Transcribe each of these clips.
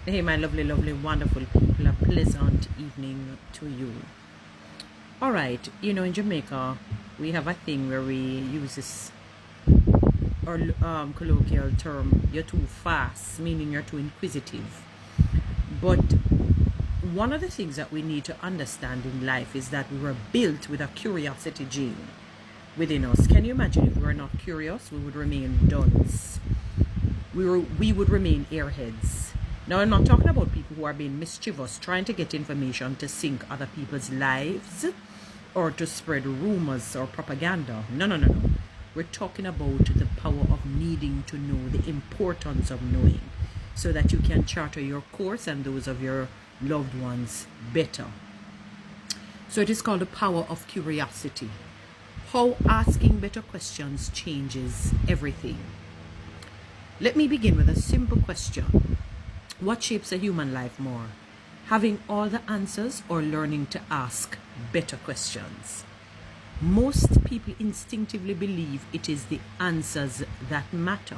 Hey, my lovely, lovely, wonderful people, a pleasant evening to you. All right, in Jamaica, we have a thing where we use this or colloquial term, you're too fast, meaning you're too inquisitive. But one of the things that we need to understand in life is that we were built with a curiosity gene within us. Can you imagine if we were not curious, we would remain dunce. We would remain airheads. Now, I'm not talking about people who are being mischievous, trying to get information to sink other people's lives or to spread rumors or propaganda. No. We're talking about the power of needing to know, the importance of knowing, so that you can charter your course and those of your loved ones better. So it is called the power of curiosity. How asking better questions changes everything. Let me begin with a simple question. What shapes a human life more? Having all the answers or learning to ask better questions? Most people instinctively believe it is the answers that matter.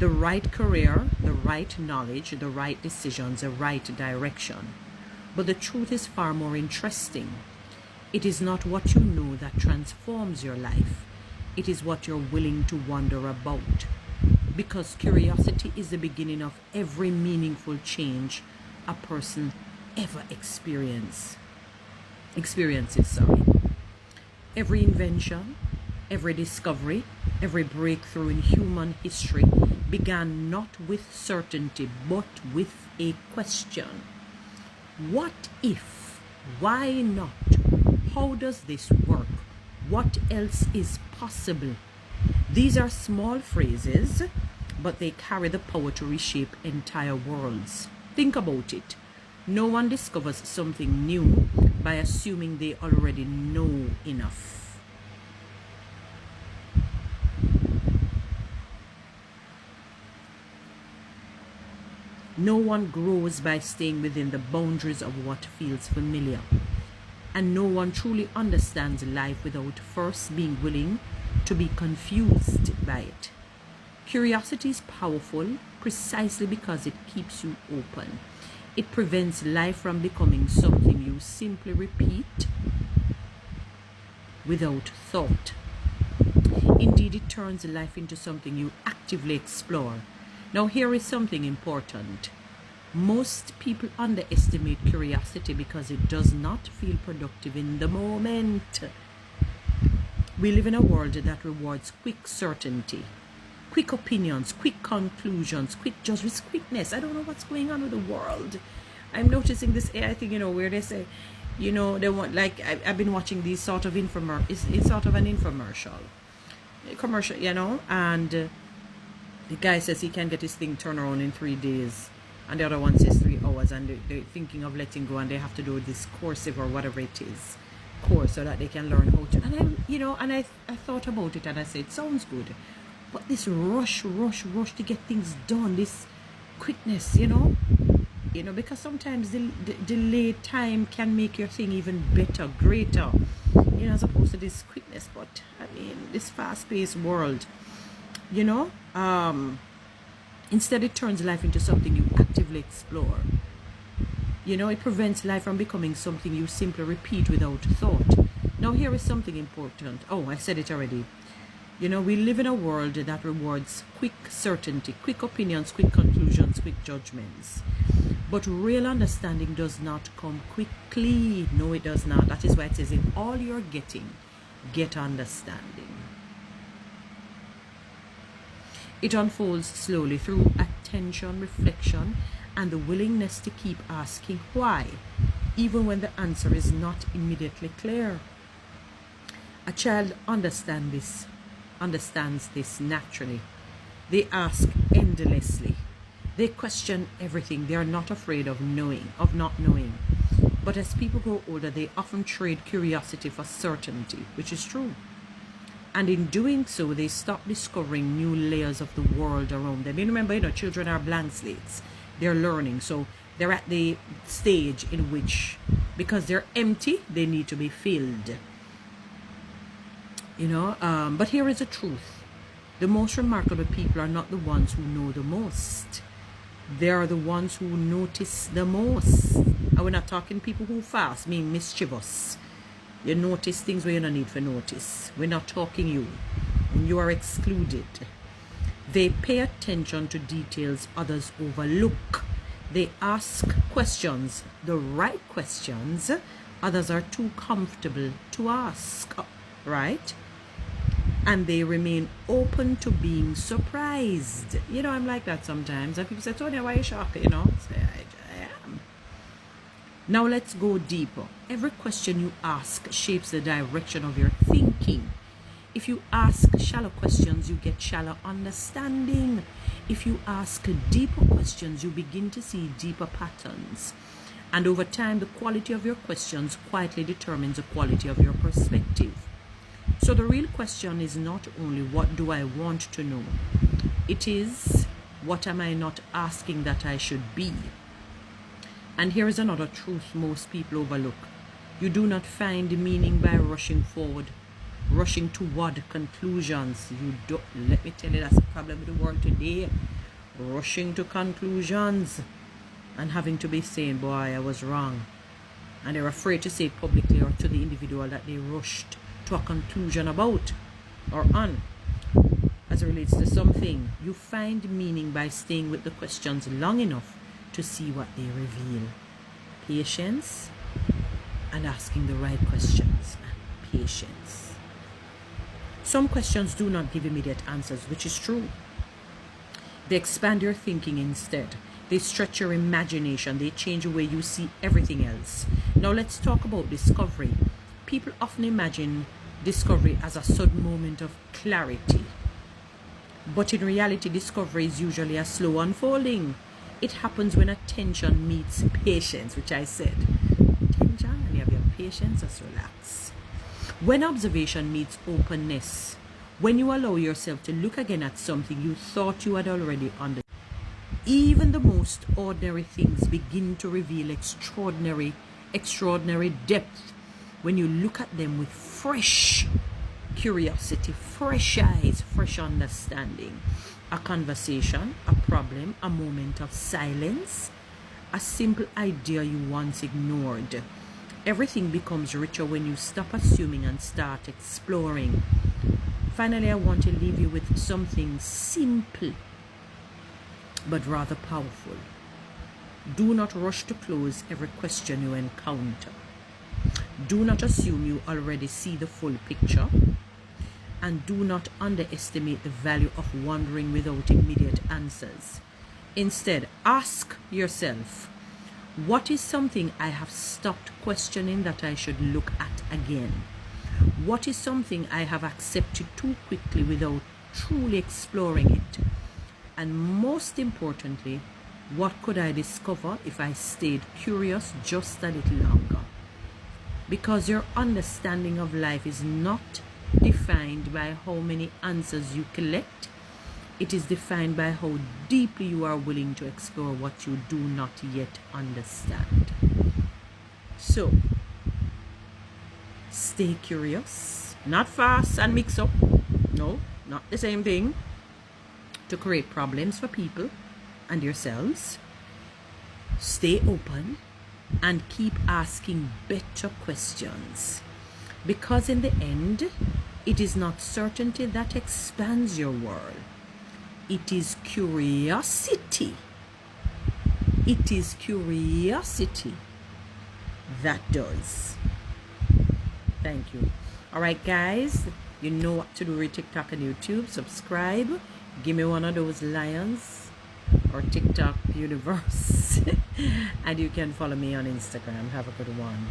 The right career, the right knowledge, the right decisions, the right direction. But the truth is far more interesting. It is not what you know that transforms your life. It is what you're willing to wonder about. Because curiosity is the beginning of every meaningful change a person ever experiences. Every invention, every discovery, every breakthrough in human history began not with certainty but with a question. What if? Why not? How does this work? What else is possible? These are small phrases, but they carry the power to reshape entire worlds. Think about it. No one discovers something new by assuming they already know enough. No one grows by staying within the boundaries of what feels familiar. And no one truly understands life without first being willing to be confused by it. Curiosity is powerful precisely because it keeps you open. It prevents life from becoming something you simply repeat without thought. Indeed, it turns life into something you actively explore. Now, here is something important. Most people underestimate curiosity because it does not feel productive in the moment. We live in a world that rewards quick certainty, quick opinions, quick conclusions, quick judgments, quickness. I don't know what's going on with the world. I'm noticing this AI thing, where they say, they want, like, I've been watching these sort of it's sort of an infomercial, and the guy says he can get his thing turned around in 3 days, and the other one says 3 hours, and they're thinking of letting go, and they have to do this coursive or whatever it is, course, so that they can learn how to, and I thought about it, and I said, it sounds good, but this rush to get things done, this quickness, because sometimes the delayed time can make your thing even better, greater, as opposed to this quickness. But this fast-paced world, instead it turns life into something you actively explore. It prevents life from becoming something you simply repeat without thought. Now, here is something important. Oh, I said it already. We live in a world that rewards quick certainty, quick opinions, quick conclusions, quick judgments. But real understanding does not come quickly. No, it does not. That is why it says, in all you're getting, get understanding. It unfolds slowly through attention, reflection, and the willingness to keep asking why, even when the answer is not immediately clear. A child understands this naturally. They ask endlessly. They question everything. They are not afraid of not knowing. But as people grow older, they often trade curiosity for certainty, which is true. And in doing so, they stop discovering new layers of the world around them. Remember, children are blank slates. They're learning. So they're at the stage in which, because they're empty, they need to be filled. But here is the truth. The most remarkable people are not the ones who know the most. They are the ones who notice the most. And we're not talking people who fast, mean mischievous. You notice things where you don't need for notice. We're not talking you. You are excluded. They pay attention to details others overlook. They ask questions, the right questions, others are too comfortable to ask, right? And they remain open to being surprised. You know, I'm like that sometimes. And people say, Toni, why are you shocked? You know, I say, I am. Now let's go deeper. Every question you ask shapes the direction of your thinking. If you ask shallow questions, you get shallow understanding. If you ask deeper questions, you begin to see deeper patterns. And over time, the quality of your questions quietly determines the quality of your perspective. So the real question is not only what do I want to know? It is what am I not asking that I should be? And here is another truth most people overlook. You do not find meaning by rushing forward, rushing toward conclusions. You don't. Let me tell you, that's the problem with the world today. Rushing to conclusions and having to be saying, boy, I was wrong. And they're afraid to say it publicly or to the individual that they rushed to a conclusion about or on. As it relates to something, you find meaning by staying with the questions long enough to see what they reveal. Patience and asking the right questions. Patience. Some questions do not give immediate answers, which is true. They expand your thinking instead. They stretch your imagination. They change the way you see everything else. Now let's talk about discovery. People often imagine discovery as a sudden moment of clarity. But in reality, discovery is usually a slow unfolding. It happens when attention meets patience, which I said. Attention, and you have your patience, just relax. When observation meets openness, when you allow yourself to look again at something you thought you had already understood, even the most ordinary things begin to reveal extraordinary depth when you look at them with fresh curiosity, fresh eyes, fresh understanding. A conversation, a problem, a moment of silence, a simple idea you once ignored. Everything becomes richer when you stop assuming and start exploring. Finally, I want to leave you with something simple but rather powerful. Do not rush to close every question you encounter. Do not assume you already see the full picture. And do not underestimate the value of wondering without immediate answers. Instead, ask yourself, what is something I have stopped questioning that I should look at again? What is something I have accepted too quickly without truly exploring it? And most importantly, what could I discover if I stayed curious just a little longer? Because your understanding of life is not defined by how many answers you collect. It is defined by how deeply you are willing to explore what you do not yet understand. So, stay curious, not fast and mix up. No, not the same thing. To create problems for people and yourselves. Stay open and keep asking better questions. Because in the end, it is not certainty that expands your world. It is curiosity. It is curiosity that does. Thank you. All right, guys, you know what to do with TikTok and YouTube. Subscribe. Give me one of those lions or TikTok universe. And you can follow me on Instagram. Have a good one.